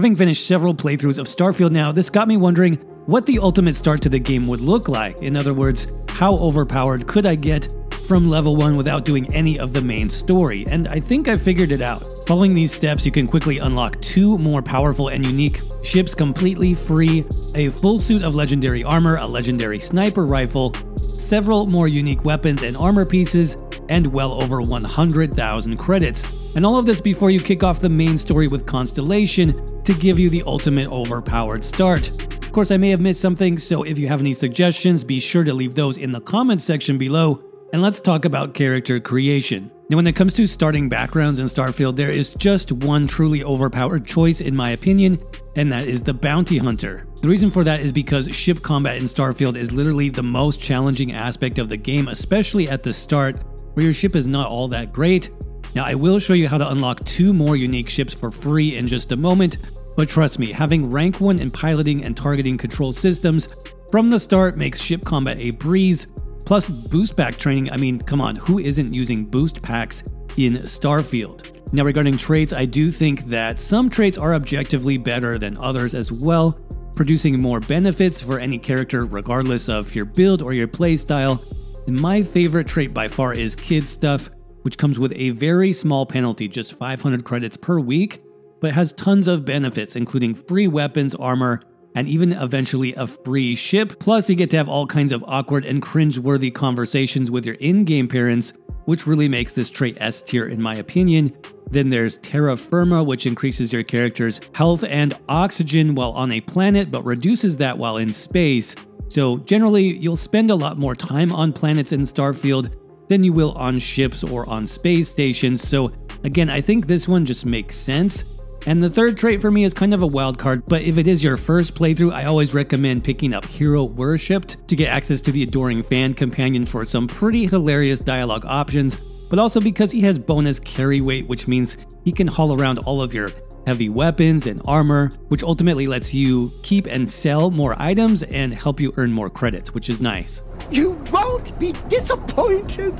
Having finished several playthroughs of Starfield now, this got me wondering what the ultimate start to the game would look like. In other words, how overpowered could I get from level 1 without doing any of the main story, and I think I figured it out. Following these steps, you can quickly unlock 2 more powerful and unique ships completely free, a full suit of legendary armor, a legendary sniper rifle, several more unique weapons and armor pieces, and well over 100,000 credits. And all of this before you kick off the main story with Constellation to give you the ultimate overpowered start. Of course, I may have missed something, so if you have any suggestions, be sure to leave those in the comments section below. And let's talk about character creation. Now, when it comes to starting backgrounds in Starfield, there is just one truly overpowered choice in my opinion, and that is the Bounty Hunter. The reason for that is because ship combat in Starfield is literally the most challenging aspect of the game, especially at the start, where your ship is not all that great. Now, I will show you how to unlock 2 more unique ships for free in just a moment, but trust me, having rank 1 in piloting and targeting control systems from the start makes ship combat a breeze. Plus boost pack training, I mean, come on, who isn't using boost packs in Starfield? Now, regarding traits, I do think that some traits are objectively better than others as well, producing more benefits for any character regardless of your build or your playstyle. And my favorite trait by far is Kid Stuff, which comes with a very small penalty, just 500 credits per week, but has tons of benefits, including free weapons, armor, and even eventually a free ship. Plus, you get to have all kinds of awkward and cringe-worthy conversations with your in-game parents, which really makes this trait S tier in my opinion. Then there's Terra Firma, which increases your character's health and oxygen while on a planet, but reduces that while in space. So generally, you'll spend a lot more time on planets in Starfield than you will on ships or on space stations. So again, I think this one just makes sense. And the third trait for me is kind of a wild card, but if it is your first playthrough, I always recommend picking up Hero Worshipped to get access to the adoring fan companion for some pretty hilarious dialogue options, but also because he has bonus carry weight, which means he can haul around all of your heavy weapons and armor, which ultimately lets you keep and sell more items and help you earn more credits, which is nice. You won't be disappointed!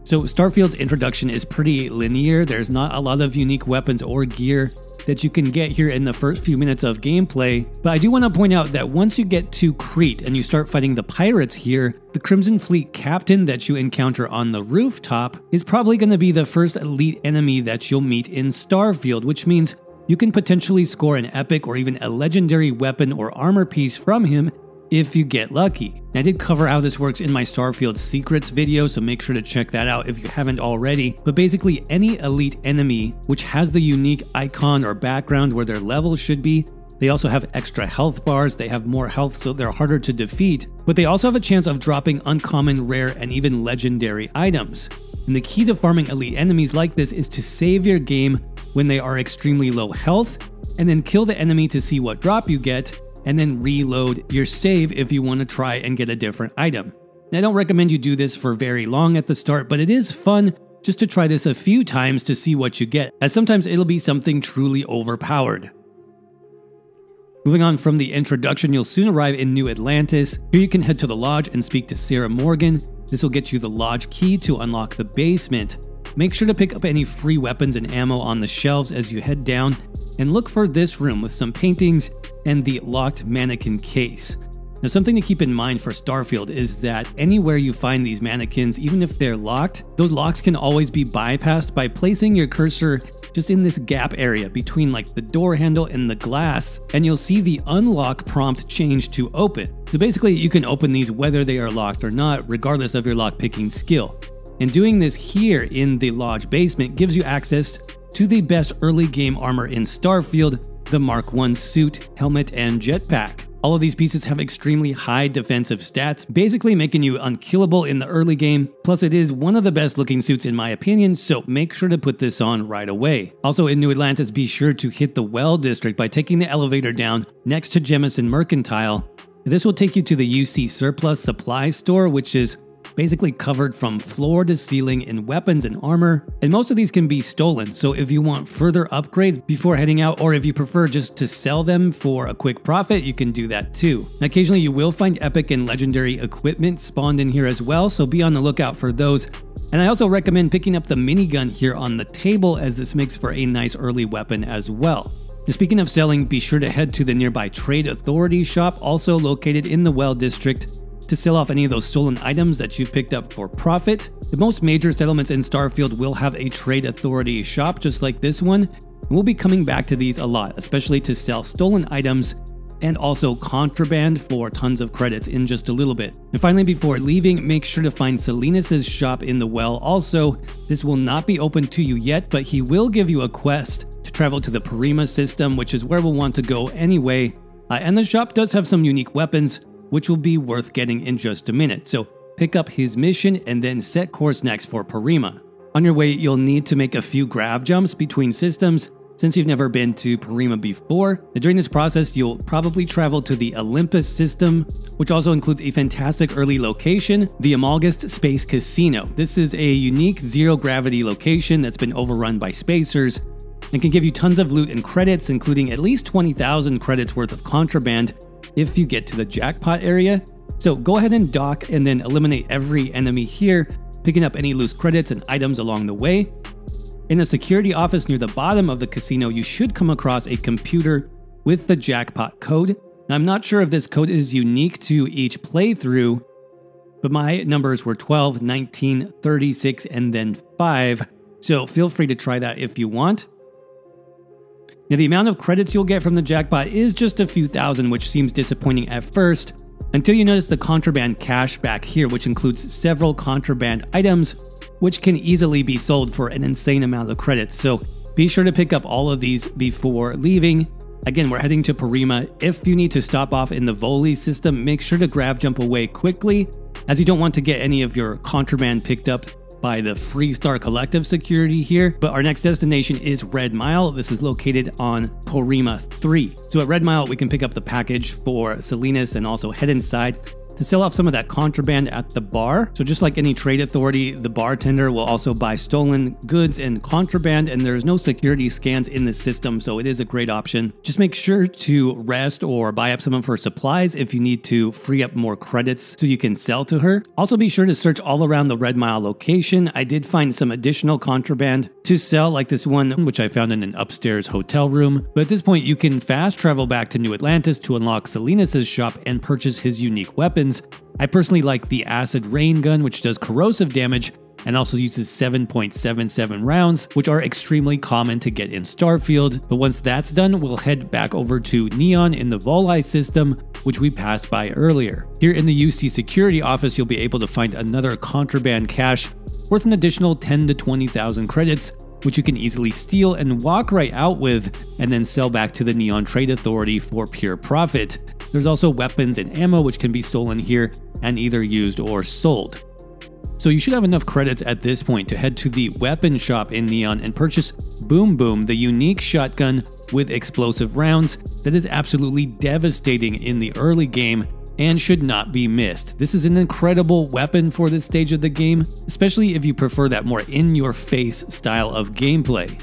So Starfield's introduction is pretty linear. There's not a lot of unique weapons or gear that you can get here in the first few minutes of gameplay, but I do want to point out that once you get to Crete and you start fighting the pirates here, the Crimson Fleet captain that you encounter on the rooftop is probably going to be the first elite enemy that you'll meet in Starfield, which means you can potentially score an epic or even a legendary weapon or armor piece from him if you get lucky. I did cover how this works in my Starfield Secrets video, so make sure to check that out if you haven't already. But basically, any elite enemy which has the unique icon or background where their level should be, they also have extra health bars, they have more health so they're harder to defeat, but they also have a chance of dropping uncommon, rare, and even legendary items. And the key to farming elite enemies like this is to save your game when they are extremely low health, and then kill the enemy to see what drop you get, and then reload your save if you want to try and get a different item. Now, I don't recommend you do this for very long at the start, but it is fun just to try this a few times to see what you get, as sometimes it'll be something truly overpowered. Moving on from the introduction, you'll soon arrive in New Atlantis. Here you can head to the lodge and speak to Sarah Morgan. This will get you the lodge key to unlock the basement. Make sure to pick up any free weapons and ammo on the shelves as you head down, and look for this room with some paintings and the locked mannequin case. Now, something to keep in mind for Starfield is that anywhere you find these mannequins, even if they're locked, those locks can always be bypassed by placing your cursor just in this gap area between like the door handle and the glass, and you'll see the unlock prompt change to open. So basically, you can open these whether they are locked or not, regardless of your lockpicking skill. And doing this here in the lodge basement gives you access to the best early game armor in Starfield, the Mark I suit, helmet, and jetpack. All of these pieces have extremely high defensive stats, basically making you unkillable in the early game. Plus, it is one of the best looking suits in my opinion, so make sure to put this on right away. Also in New Atlantis, be sure to hit the Well District by taking the elevator down next to Jemison Mercantile. This will take you to the UC Surplus Supply Store, which is basically covered from floor to ceiling in weapons and armor, and most of these can be stolen, so if you want further upgrades before heading out, or if you prefer just to sell them for a quick profit, you can do that too. And occasionally you will find epic and legendary equipment spawned in here as well, so be on the lookout for those. And I also recommend picking up the minigun here on the table, as this makes for a nice early weapon as well. Now, speaking of selling, be sure to head to the nearby Trade Authority shop, also located in the Well District, to sell off any of those stolen items that you've picked up for profit. The most major settlements in Starfield will have a Trade Authority shop just like this one. We'll be coming back to these a lot, especially to sell stolen items and also contraband for tons of credits in just a little bit. And finally, before leaving, make sure to find Salinas' shop in the well. Also, this will not be open to you yet, but he will give you a quest to travel to the Porrima system, which is where we'll want to go anyway. And the shop does have some unique weapons, which will be worth getting in just a minute. So pick up his mission and then set course next for Porrima. On your way, you'll need to make a few grav jumps between systems, since you've never been to Porrima before. During this process, you'll probably travel to the Olympus system, which also includes a fantastic early location, the Almagest Space Casino. This is a unique zero-gravity location that's been overrun by spacers and can give you tons of loot and credits, including at least 20,000 credits worth of contraband if you get to the jackpot area. So go ahead and dock and then eliminate every enemy here, picking up any loose credits and items along the way. In a security office near the bottom of the casino, you should come across a computer with the jackpot code. Now, I'm not sure if this code is unique to each playthrough, but my numbers were 12, 19, 36, and then 5, so feel free to try that if you want. Now, the amount of credits you'll get from the jackpot is just a few thousand, which seems disappointing at first, until you notice the contraband cache back here, which includes several contraband items, which can easily be sold for an insane amount of credits. So be sure to pick up all of these before leaving. Again, we're heading to Porrima. If you need to stop off in the Voli system, make sure to grav jump away quickly, as you don't want to get any of your contraband picked up by the Freestar Collective security here. But our next destination is Red Mile. This is located on Porrima 3. So at Red Mile, we can pick up the package for Salinas and also head inside to sell off some of that contraband at the bar. So just like any trade authority, the bartender will also buy stolen goods and contraband, and there's no security scans in the system, so it is a great option. Just make sure to rest or buy up some of her supplies if you need to free up more credits so you can sell to her. Also be sure to search all around the Red Mile location. I did find some additional contraband to sell, like this one, which I found in an upstairs hotel room. But at this point, you can fast travel back to New Atlantis to unlock Salinas' shop and purchase his unique weapons. I personally like the acid rain gun, which does corrosive damage and also uses 7.77 rounds, which are extremely common to get in Starfield. But once that's done, we'll head back over to Neon in the Voli system, which we passed by earlier. Here in the UC security office, you'll be able to find another contraband cache worth an additional 10 to 20,000 credits, which you can easily steal and walk right out with, and then sell back to the Neon Trade Authority for pure profit. There's also weapons and ammo which can be stolen here and either used or sold. So you should have enough credits at this point to head to the weapon shop in Neon and purchase Boom Boom, the unique shotgun with explosive rounds that is absolutely devastating in the early game and should not be missed. This is an incredible weapon for this stage of the game, especially if you prefer that more in-your-face style of gameplay.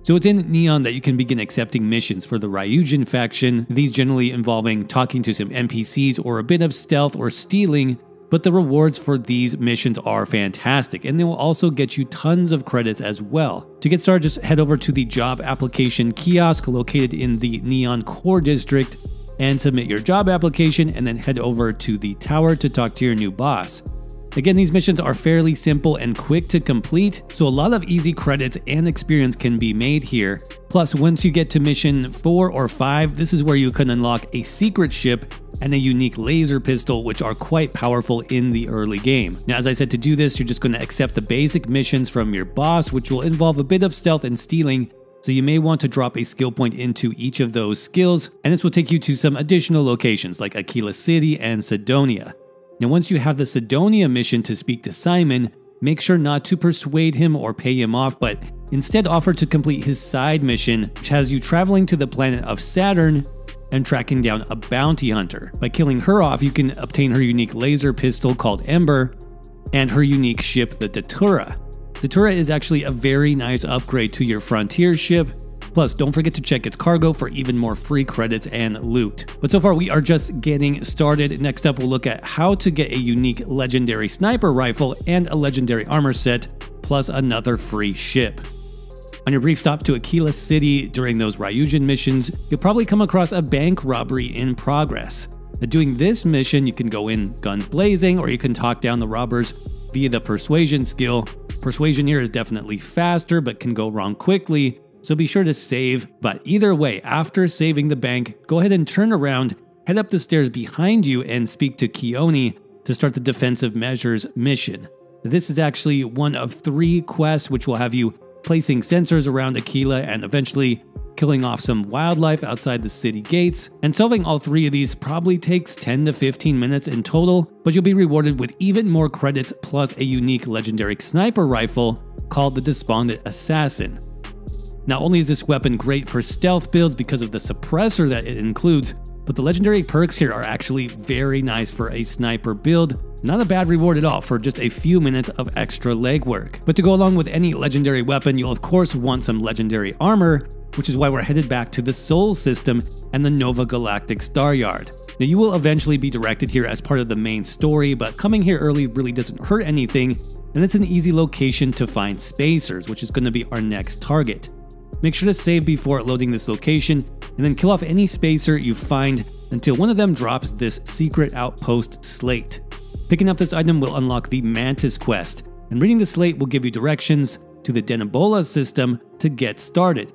So it's in Neon that you can begin accepting missions for the Ryujin faction, these generally involving talking to some NPCs or a bit of stealth or stealing, but the rewards for these missions are fantastic, and they will also get you tons of credits as well. To get started, just head over to the job application kiosk located in the Neon Core District and submit your job application, and then head over to the tower to talk to your new boss. Again, these missions are fairly simple and quick to complete, so a lot of easy credits and experience can be made here. Plus, once you get to mission 4 or 5, this is where you can unlock a secret ship and a unique laser pistol, which are quite powerful in the early game. Now, as I said, to do this, you're just going to accept the basic missions from your boss, which will involve a bit of stealth and stealing, so you may want to drop a skill point into each of those skills, and this will take you to some additional locations like Aquila City and Sidonia. Now, once you have the Sidonia mission to speak to Simon, make sure not to persuade him or pay him off, but instead offer to complete his side mission, which has you traveling to the planet of Saturn and tracking down a bounty hunter. By killing her off, you can obtain her unique laser pistol called Ember, and her unique ship, the Datura. Datura is actually a very nice upgrade to your Frontier ship. Plus, don't forget to check its cargo for even more free credits and loot. But so far, we are just getting started. Next up, we'll look at how to get a unique legendary sniper rifle and a legendary armor set, plus another free ship. On your brief stop to Aquila City during those Ryujin missions, you'll probably come across a bank robbery in progress. Now, doing this mission, you can go in guns blazing, or you can talk down the robbers via the persuasion skill. Persuasion here is definitely faster, but can go wrong quickly, so be sure to save. But either way, after saving the bank, go ahead and turn around, head up the stairs behind you, and speak to Keone to start the defensive measures mission. This is actually one of 3 quests which will have you placing sensors around Aquila and eventually killing off some wildlife outside the city gates. And solving all 3 of these probably takes 10 to 15 minutes in total, but you'll be rewarded with even more credits plus a unique legendary sniper rifle called the Despondent Assassin. Not only is this weapon great for stealth builds because of the suppressor that it includes, but the legendary perks here are actually very nice for a sniper build. Not a bad reward at all for just a few minutes of extra legwork. But to go along with any legendary weapon, you'll of course want some legendary armor, which is why we're headed back to the Sol system and the Nova Galactic Star Yard. Now, you will eventually be directed here as part of the main story, but coming here early really doesn't hurt anything, and it's an easy location to find spacers, which is going to be our next target. Make sure to save before loading this location, and then kill off any spacer you find until one of them drops this secret outpost slate. Picking up this item will unlock the Mantis quest, and reading the slate will give you directions to the Denebola system to get started.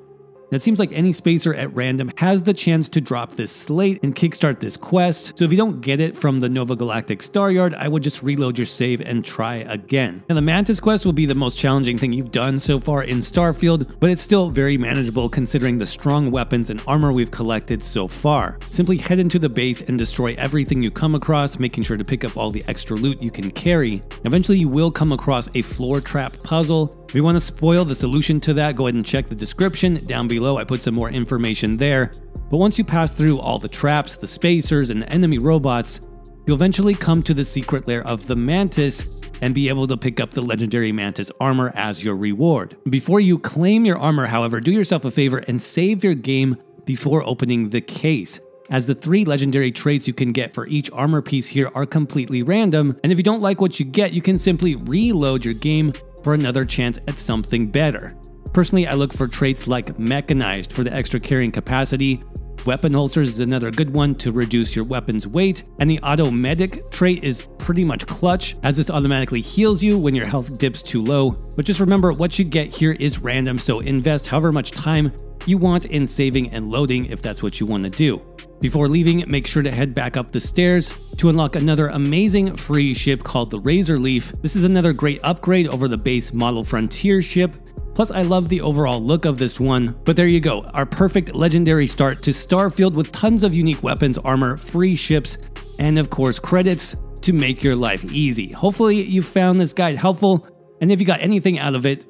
Now, it seems like any spacer at random has the chance to drop this slate and kickstart this quest, so if you don't get it from the Nova Galactic Star Yard, I would just reload your save and try again. Now, the Mantis quest will be the most challenging thing you've done so far in Starfield, but it's still very manageable considering the strong weapons and armor we've collected so far. Simply head into the base and destroy everything you come across, making sure to pick up all the extra loot you can carry. Eventually, you will come across a floor trap puzzle. If you want to spoil the solution to that, go ahead and check the description down below. I put some more information there. But once you pass through all the traps, the spacers, and the enemy robots, you'll eventually come to the secret lair of the Mantis and be able to pick up the legendary Mantis armor as your reward. Before you claim your armor, however, do yourself a favor and save your game before opening the case, as the 3 legendary traits you can get for each armor piece here are completely random, and if you don't like what you get, you can simply reload your game for another chance at something better. Personally, I look for traits like Mechanized for the extra carrying capacity, Weapon Holsters is another good one to reduce your weapon's weight, and the Auto Medic trait is pretty much clutch, as this automatically heals you when your health dips too low. But just remember, what you get here is random, so invest however much time you want in saving and loading if that's what you want to do. Before leaving, make sure to head back up the stairs to unlock another amazing free ship called the Razor Leaf. This is another great upgrade over the base model Frontier ship. Plus, I love the overall look of this one. But there you go, our perfect legendary start to Starfield with tons of unique weapons, armor, free ships, and of course credits to make your life easy. Hopefully you found this guide helpful, and if you got anything out of it,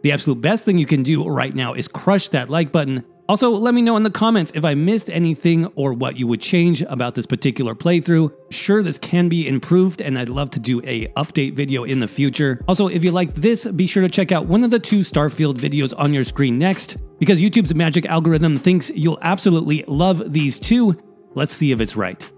the absolute best thing you can do right now is crush that like button. Also, let me know in the comments if I missed anything or what you would change about this particular playthrough. Sure, this can be improved, and I'd love to do a update video in the future. Also, if you liked this, be sure to check out one of the 2 Starfield videos on your screen next, because YouTube's magic algorithm thinks you'll absolutely love these 2. Let's see if it's right.